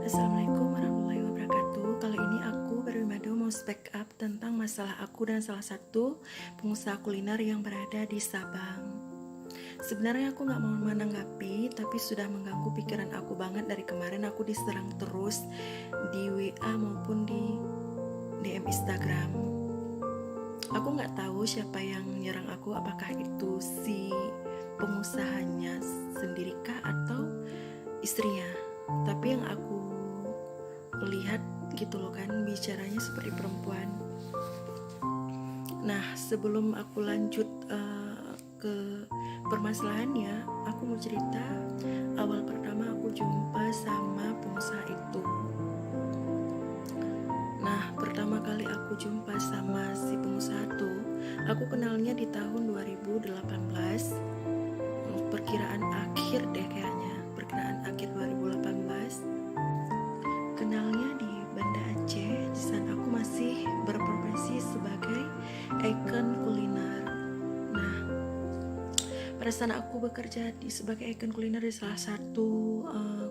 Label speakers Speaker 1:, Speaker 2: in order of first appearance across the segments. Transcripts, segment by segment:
Speaker 1: Assalamualaikum warahmatullahi wabarakatuh. Kali ini aku Berwimado mau speak up tentang masalah aku dan salah satu pengusaha kuliner yang berada di Sabang. Sebenarnya aku gak mau menanggapi, tapi sudah mengganggu pikiran aku banget. Dari kemarin aku diserang terus di WA maupun di DM Instagram. Aku gak tahu siapa yang nyerang aku, apakah itu si pengusahanya sendirikah atau istrinya. Tapi yang aku lihat gitu loh kan, bicaranya seperti perempuan. Nah, sebelum aku lanjut ke permasalahannya, aku mau cerita awal pertama aku jumpa sama pengusaha itu. Nah, pertama kali aku jumpa sama si pengusaha itu, aku kenalnya di tahun 2018, perkiraan akhir deh kayaknya, perkiraan akhir 2018. Kenalnya di Banda Aceh. Di sana aku masih berprofesi sebagai ikon kuliner. Nah, pada saat aku bekerja sebagai ikon kuliner di salah satu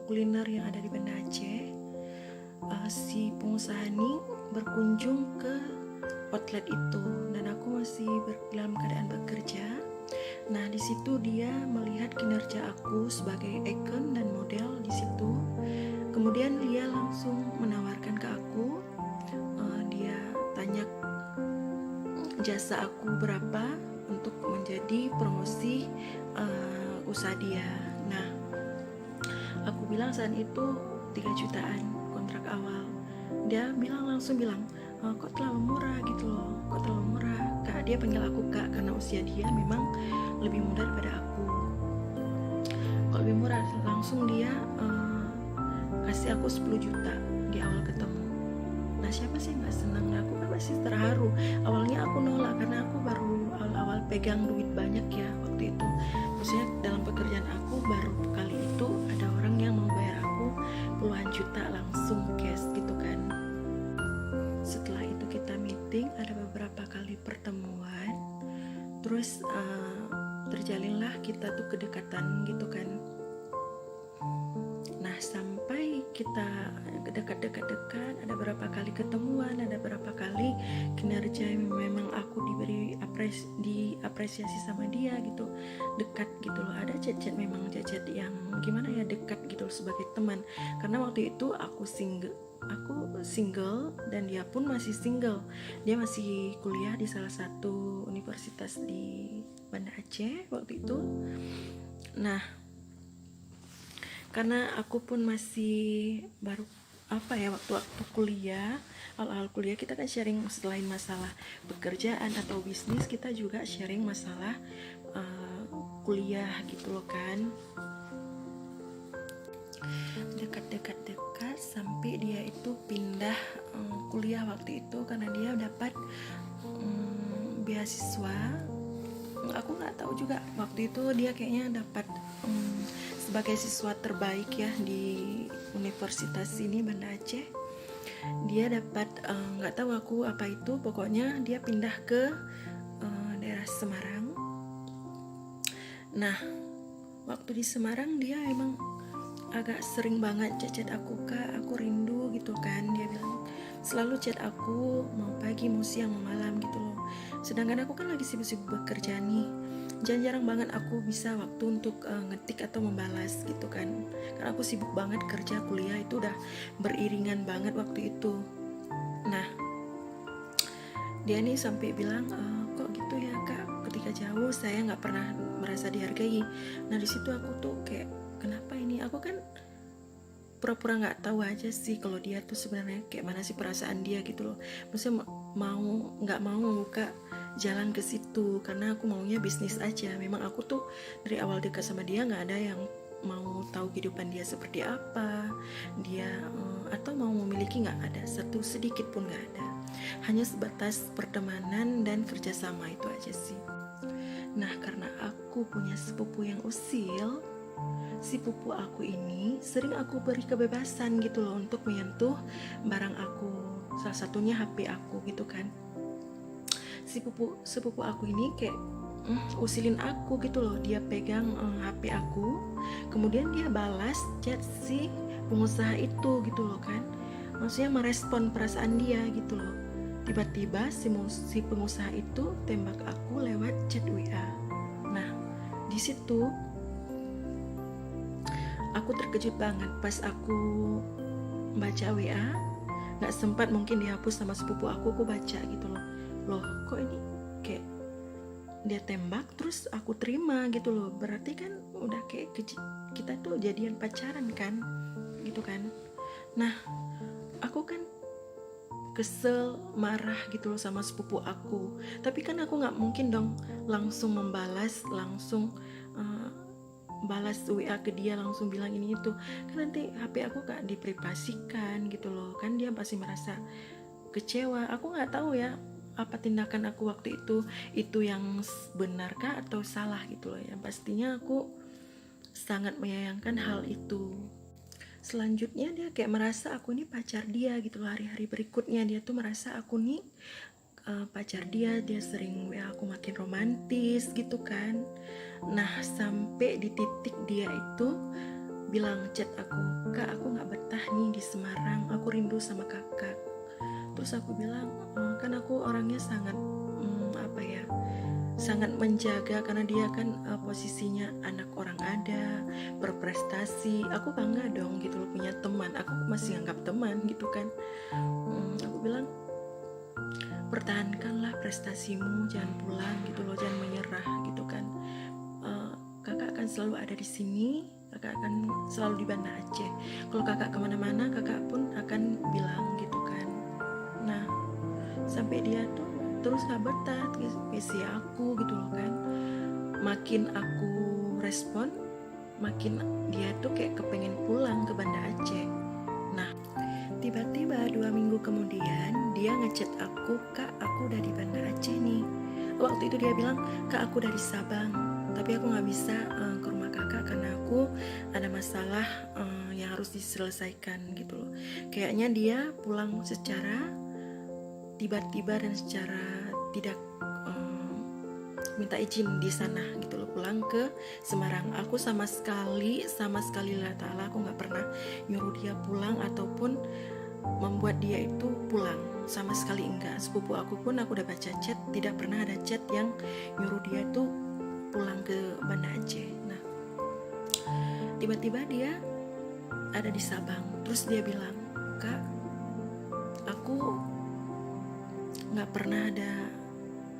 Speaker 1: kuliner yang ada di Banda Aceh, si pengusaha ini berkunjung ke outlet itu dan aku masih dalam keadaan bekerja. Nah, di situ dia melihat kinerja aku sebagai ikon dan model di situ. Kemudian dia langsung menawarkan ke aku, dia tanya jasa aku berapa untuk menjadi promosi usaha dia. Nah, aku bilang saat itu 3 jutaan kontrak awal. Dia langsung bilang, kok terlalu murah gitu loh, kok terlalu murah. Kak, dia panggil aku Kak karena usia dia memang lebih muda daripada aku. Kok lebih murah, langsung dia kasih aku 10 juta di awal ketemu. Nah, siapa sih nggak senang? Aku kan masih terharu. Awalnya aku nolak karena aku baru awal-awal pegang duit banyak ya waktu itu. Maksudnya dalam pekerjaan aku baru kali itu ada orang yang mau bayar aku puluhan juta langsung cash gitu kan. Setelah itu kita meeting, ada beberapa kali pertemuan. Terus terjalinlah kita tuh kedekatan gitu kan. Nah, sampai kita dekat-dekat, ada berapa kali ketemuan, ada berapa kali kinerja yang memang aku diberi diapresiasi sama dia gitu, dekat gitu loh. Ada chat-chat, memang chat-chat yang gimana ya, dekat gitu loh, sebagai teman. Karena waktu itu aku single dan dia pun masih single. Dia masih kuliah di salah satu universitas di Banda Aceh waktu itu. Nah, karena aku pun masih baru waktu kuliah, awal kuliah kita kan sharing selain masalah pekerjaan atau bisnis, kita juga sharing masalah kuliah gitu loh kan. Dekat sampai dia itu pindah kuliah waktu itu karena dia dapat beasiswa. Aku nggak tahu juga waktu itu dia kayaknya dapat sebagai siswa terbaik ya di universitas ini Banda Aceh. Dia dapat nggak tahu aku apa itu, pokoknya dia pindah ke daerah Semarang. Nah, waktu di Semarang dia emang agak sering banget chat aku, Kak, aku rindu gitu kan. Dia bilang selalu chat aku, mau pagi, mau siang, mau malam gitu loh. Sedangkan aku kan lagi sibuk-sibuk bekerja nih, jarang banget aku bisa waktu untuk ngetik atau membalas gitu kan. Karena aku sibuk banget kerja, kuliah itu udah beriringan banget waktu itu. Nah, dia nih sampai bilang, kok gitu ya Kak, ketika jauh saya nggak pernah merasa dihargai. Nah, di situ aku tuh kayak, kenapa ini? Aku kan pura-pura nggak tahu aja sih kalau dia tuh sebenarnya kayak mana sih perasaan dia gitu loh. Maksudnya nggak mau membuka jalan ke situ karena aku maunya bisnis aja. Memang aku tuh dari awal dekat sama dia nggak ada yang mau tahu kehidupan dia seperti apa, dia atau mau memiliki, nggak ada, satu sedikit pun nggak ada. Hanya sebatas pertemanan dan kerjasama, itu aja sih. Nah, karena aku punya sepupu yang usil, si pupu aku ini sering aku beri kebebasan gitu loh untuk menyentuh barang aku, salah satunya HP aku gitu kan. Si sepupu aku ini kayak usilin aku gitu loh. Dia pegang HP aku, Kemudian dia balas chat si pengusaha itu gitu loh kan, maksudnya merespon perasaan dia gitu loh. Tiba-tiba si pengusaha itu tembak aku lewat chat WA. Nah di situ aku terkejut banget pas aku baca WA, nggak sempat mungkin dihapus sama sepupu aku baca gitu loh kok ini kayak dia tembak terus aku terima gitu loh, berarti kan udah kayak kita tuh jadian pacaran kan gitu kan. Nah aku kan kesel, marah gitu loh sama sepupu aku, tapi kan aku nggak mungkin dong langsung membalas, langsung balas WA ke dia, langsung bilang ini itu, kan nanti HP aku gak diprivasikan gitu loh kan, dia pasti merasa kecewa. Aku nggak tahu ya apa tindakan aku waktu itu yang benarkah atau salah gitu loh. Yang pastinya aku sangat menyayangkan hal itu. Selanjutnya dia kayak merasa aku ini pacar dia gitu loh. Hari-hari berikutnya dia tuh merasa aku nih pacar dia sering WA aku makin romantis gitu kan. Nah sampai di titik dia itu bilang chat aku, kak aku gak betah nih di Semarang, aku rindu sama kakak. Terus aku bilang kan aku orangnya sangat sangat menjaga, karena dia kan posisinya anak orang ada, berprestasi, aku bangga dong gitu loh punya teman, aku masih anggap teman gitu kan. Aku bilang pertahankanlah prestasimu, jangan pulang gitu loh, jangan menyerah gitu kan. Kakak akan selalu ada di sini, kakak akan selalu di Banda Aceh. Kalau kakak kemana-mana kakak pun akan bilang gitu kan. Nah sampai dia tuh terus gak betah isi aku gitu loh kan. Makin aku respon, makin dia tuh kayak kepengen pulang ke Banda Aceh. Nah tiba-tiba 2 minggu kemudian dia ngechat aku, kak aku udah di Banda Aceh nih. Waktu itu dia bilang, kak aku dari Sabang, tapi aku gak bisa ke rumah kakak karena aku ada masalah yang harus diselesaikan gitu loh. Kayaknya dia pulang secara tiba-tiba dan secara tidak minta izin di sana gitu loh, pulang ke Semarang. Aku sama sekali Allah Ta'ala aku gak pernah nyuruh dia pulang ataupun membuat dia itu pulang, sama sekali enggak. Sepupu aku pun aku udah baca chat, tidak pernah ada chat yang nyuruh dia itu pulang ke Banda Aceh. Nah tiba-tiba dia ada di Sabang, terus dia bilang, kak aku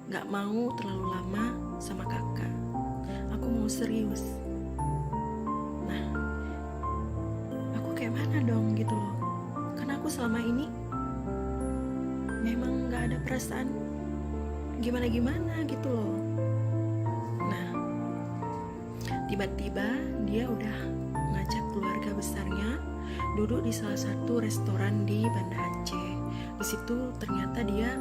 Speaker 1: gak mau terlalu lama sama kakak, aku mau serius. Nah aku kayak mana dong gitu loh, karena aku selama ini memang gak ada perasaan gimana-gimana gitu loh. Nah tiba-tiba dia udah ngajak keluarga besarnya duduk di salah satu restoran di Banda Aceh. Di situ ternyata dia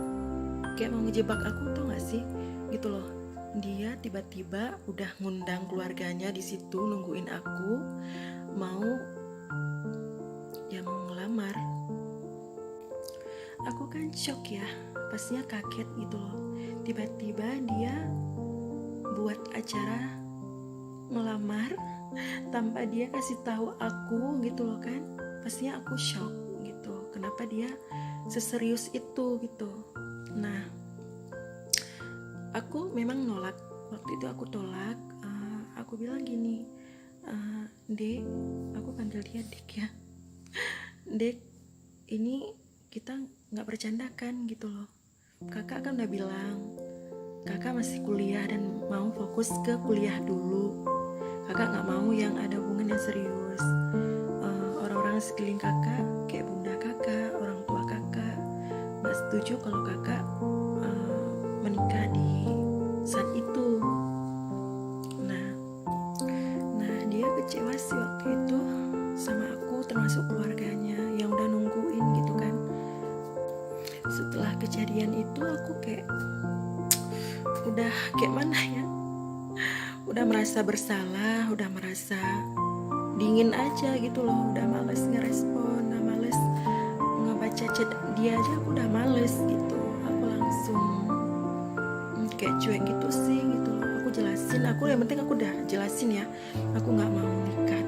Speaker 1: kayak mau ngejebak aku, tau gak sih gitu loh. Dia tiba-tiba udah ngundang keluarganya di situ nungguin aku mau ngelamar. Aku kan shock ya, pastinya kaget gitu loh. Tiba-tiba dia buat acara ngelamar tanpa dia kasih tahu aku gitu loh kan. Pastinya aku shock gitu, kenapa dia seserius itu gitu. Nah aku memang nolak, waktu itu aku tolak. Aku bilang gini, Dek, aku panggil dia Dek ya, Dek ini kita gak bercandakan gitu loh. Kakak kan udah bilang kakak masih kuliah dan mau fokus ke kuliah dulu. Kakak gak mau yang ada hubungan yang serius. Orang-orang sekeliling kakak, kayak bunda kakak, orang tua kakak, gak setuju kalau kakak menikah di saat itu. Nah dia kecewa sih waktu itu sama aku, termasuk keluarganya yang udah nungguin gitu kan. Setelah kejadian itu aku kayak udah kayak mana ya, udah merasa bersalah, udah merasa dingin aja gitu loh, udah males ngerespon, udah males ngebaca chat dia aja, aku udah males gitu. Aku langsung kayak cuek gitu sih gitu loh. Aku jelasin, aku yang penting aku udah jelasin ya, aku nggak mau nikah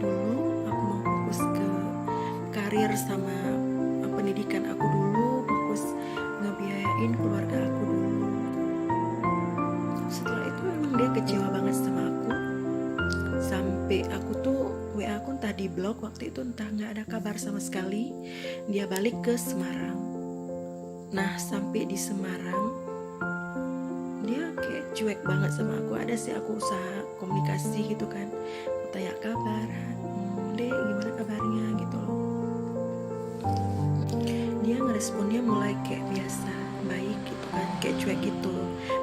Speaker 1: karir sama pendidikan aku dulu, fokus ngebiayain keluarga aku dulu. Setelah itu memang dia kecewa banget sama aku, sampai aku tuh WA aku entah di blok waktu itu, entah nggak ada kabar sama sekali. Dia balik ke Semarang. Nah sampai di Semarang dia kayak cuek banget sama aku. Ada sih aku usaha komunikasi gitu kan, tanya kabar, Dek gimana kabarnya gitu loh. Dia ngeresponnya mulai kayak biasa, baik gitu kan, kayak cuek gitu.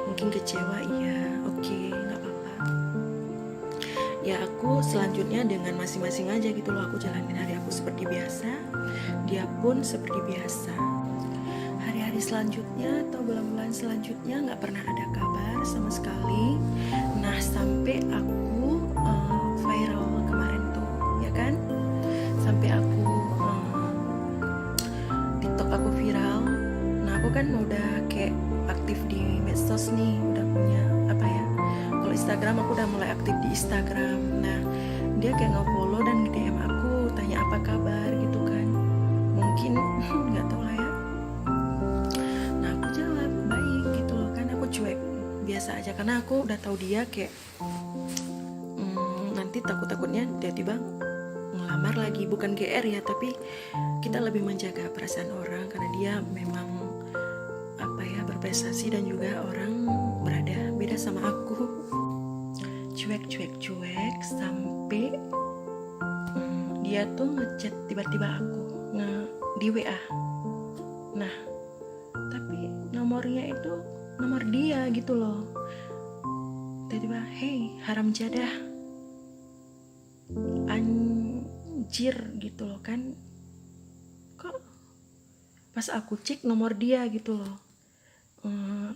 Speaker 1: Mungkin kecewa, iya, oke, nggak apa-apa. Ya aku selanjutnya dengan masing-masing aja gitu loh, aku jalanin hari aku seperti biasa, dia pun seperti biasa. Hari-hari selanjutnya atau bulan-bulan selanjutnya nggak pernah ada kabar sama sekali. Nah sampai aku viral kemarin tuh, ya kan, sampai aku TikTok aku viral. Nah aku kan udah kayak aktif di medsos nih, udah punya apa ya, kalau Instagram aku udah mulai aktif di Instagram. Nah dia kayak nge-follow dan DM aku, tanya apa kabar gitu kan, mungkin nggak tahu lah ya. Nah aku jawab baik gitu loh kan, aku cuek biasa aja karena aku udah tahu dia kayak nanti takutnya tiba-tiba ngelamar lagi, bukan GR ya, tapi kita lebih menjaga perasaan orang karena dia memang apa ya, berprestasi dan juga orang berada beda sama aku. Cuek sampai dia tuh ngechat tiba-tiba aku di WA. Nah tapi nomornya itu nomor dia gitu loh. Tiba-tiba, hey haram jadah, anjir gitu loh kan. Kok pas aku cek nomor dia gitu loh,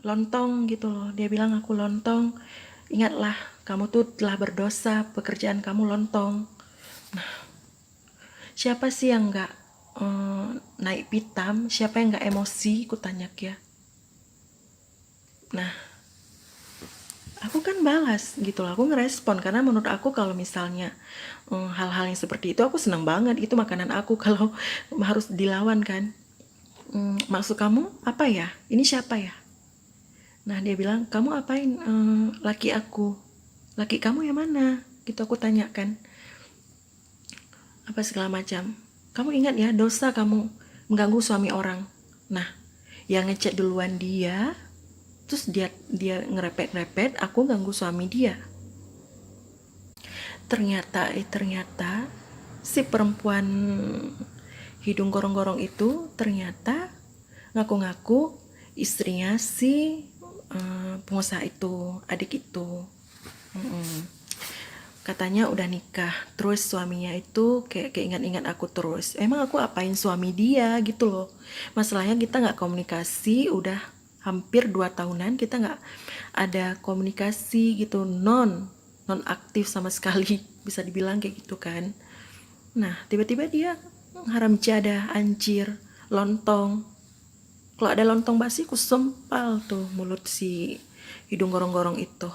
Speaker 1: lontong gitu loh. Dia bilang aku lontong, ingatlah kamu tuh telah berdosa, pekerjaan kamu lontong. Nah siapa sih yang gak naik pitam, siapa yang gak emosi, ku tanya ya. Nah aku kan balas gitu loh, aku ngerespon karena menurut aku kalau misalnya hal-hal yang seperti itu aku senang banget, itu makanan aku kalau harus dilawan kan. Maksud kamu apa ya, ini siapa ya? Nah dia bilang, kamu apain laki aku, laki kamu yang mana gitu, aku tanyakan apa segala macam. Kamu ingat ya, dosa kamu mengganggu suami orang. Nah yang ngechat duluan dia, terus dia ngerepet aku ganggu suami dia. Ternyata si perempuan hidung gorong-gorong itu ternyata ngaku-ngaku istrinya si pengusaha itu, adik itu. Katanya udah nikah, terus suaminya itu kayak ingat-ingat aku terus. Emang aku apain suami dia gitu loh. Masalahnya kita nggak komunikasi, udah hampir 2 tahunan kita nggak ada komunikasi gitu, non aktif sama sekali, bisa dibilang kayak gitu kan. Nah tiba-tiba dia haram jadah, anjir, lontong. Kalau ada lontong basi ku sempal tuh mulut si hidung gorong-gorong itu.